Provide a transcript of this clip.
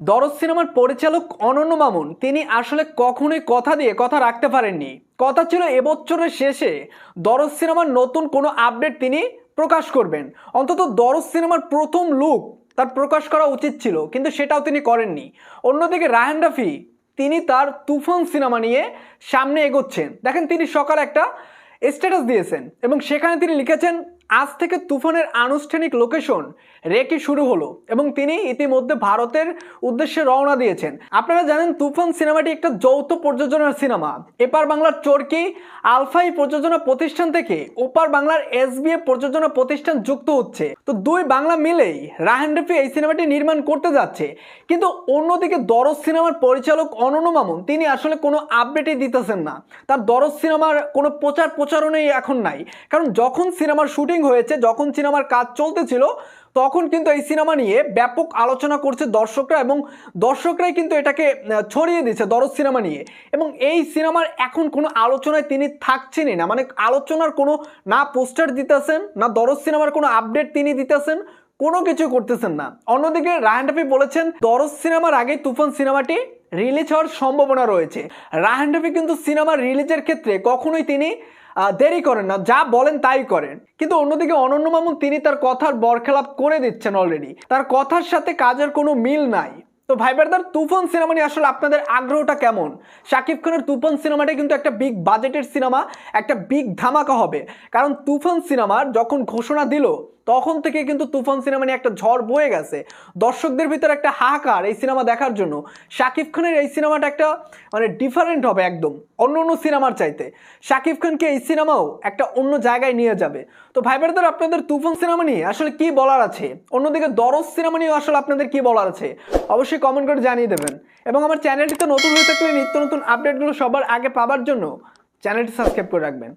দরদ সিনেমার পরিচালক অনন্য মামুন তিনি আসলে কখনোই কথা দিয়ে কথা রাখতে পারেননি। কথা ছিল এবছরের শেষে দরদ সিনেমার নতুন কোনো আপডেট তিনি প্রকাশ করবেন। অন্তত দরদ সিনেমার প্রথম লুক তার প্রকাশ করা উচিত ছিল, কিন্তু সেটাও তিনি করেননি। অন্যদিকে রায়হান রাফি তিনি তার তুফান সিনেমা নিয়ে সামনে এগোচ্ছেন। দেখেন, তিনি সকালে একটা স্ট্যাটাস দিয়েছেন এবং সেখানে তিনি লিখেছেন, আজ থেকে তুফানের আনুষ্ঠানিক লোকেশন রেকি শুরু হলো এবং তিনি ইতিমধ্যে ভারতের উদ্দেশ্যে রওনা দিয়েছেন। আপনারা জানেন তুফান সিনেমাটি একটা যৌথ প্রযোজনার সিনেমা। এপার বাংলার চরকি আলফাই প্রযোজনা প্রতিষ্ঠান থেকে ওপার বাংলার এসবিএ প্রযোজনা প্রতিষ্ঠান যুক্ত হচ্ছে। তো দুই বাংলা মিলেই রায়হান রাফি এই সিনেমাটি নির্মাণ করতে যাচ্ছে। কিন্তু অন্যদিকে দরদ সিনেমার পরিচালক অনন্য মামুন তিনি আসলে কোনো আপডেটই দিতেছেন না। তার দরদ সিনেমার কোনো প্রচারণাই এখন নাই, কারণ যখন সিনেমার শুটিং হয়েছে, যখন সিনেমার কাজ চলতেছিল, তখন কিন্তু এই সিনেমা নিয়ে ব্যাপক আলোচনা করছে দর্শকরা এবং দর্শকরাই কিন্তু এটাকে ছড়িয়ে দিচ্ছে দরদ সিনেমা নিয়ে। এবং এই সিনেমার এখন কোনো আলোচনায় তিনি থাকছেনই না, মানে আলোচনার কোনো না পোস্টার দিতেছেন, না দরদ সিনেমার কোনো আপডেট তিনি দিতেছেন, কোনো কিছু করতেছেন না। অন্যদিকে রায়হান রাফি বলেছেন দরদ সিনেমার আগে তুফান সিনেমাটি রিলিজ হওয়ার সম্ভাবনা রয়েছে। রায়হান রাফি কিন্তু সিনেমার রিলিজের ক্ষেত্রে কখনোই তিনি দেরি করেন না, যা বলেন তাই করেন। কিন্তু অন্যদিকে অনন্য মামুন তিনি তার কথার বরখেলাপ করে দিচ্ছেন অলরেডি, তার কথার সাথে কাজের কোনো মিল নাই। তো ভাই ব্রাদার, তুফান সিনেমা নিয়ে আসলে আপনাদের আগ্রহটা কেমন? শাকিব খানের তুফান সিনেমাটা কিন্তু একটা বিগ বাজেটের সিনেমা, একটা বিগ ধামাকা হবে। কারণ তুফান সিনেমার যখন ঘোষণা দিল তখন থেকে কিন্তু তুফান সিনেমা নিয়ে একটা ঝড় বয়ে গেছে। দর্শকদের ভিতরে একটা হাহাকার এই সিনেমা দেখার জন্য। শাকিব খানের এই সিনেমাটা একটা মানে ডিফারেন্ট হবে একদম অন্য অন্য সিনেমার চাইতে। শাকিব খানকে এই সিনেমাও একটা অন্য জায়গায় নিয়ে যাবে। তো ভাই ব্রাদার, আপনাদের তুফান সিনেমা নিয়ে আসলে কি বলার আছে? অন্যদিকে দরদ সিনেমা নিয়ে আসলে আপনাদের কি বলার আছে? অবশ্যই কমেন্ট করে জানিয়ে দেবেন। এবং আমার চ্যানেলটিতে নতুন হয়ে থাকলে নিত্য নতুন আপডেটগুলো সবার আগে পাওয়ার জন্য চ্যানেলটি সাবস্ক্রাইব করে রাখবেন।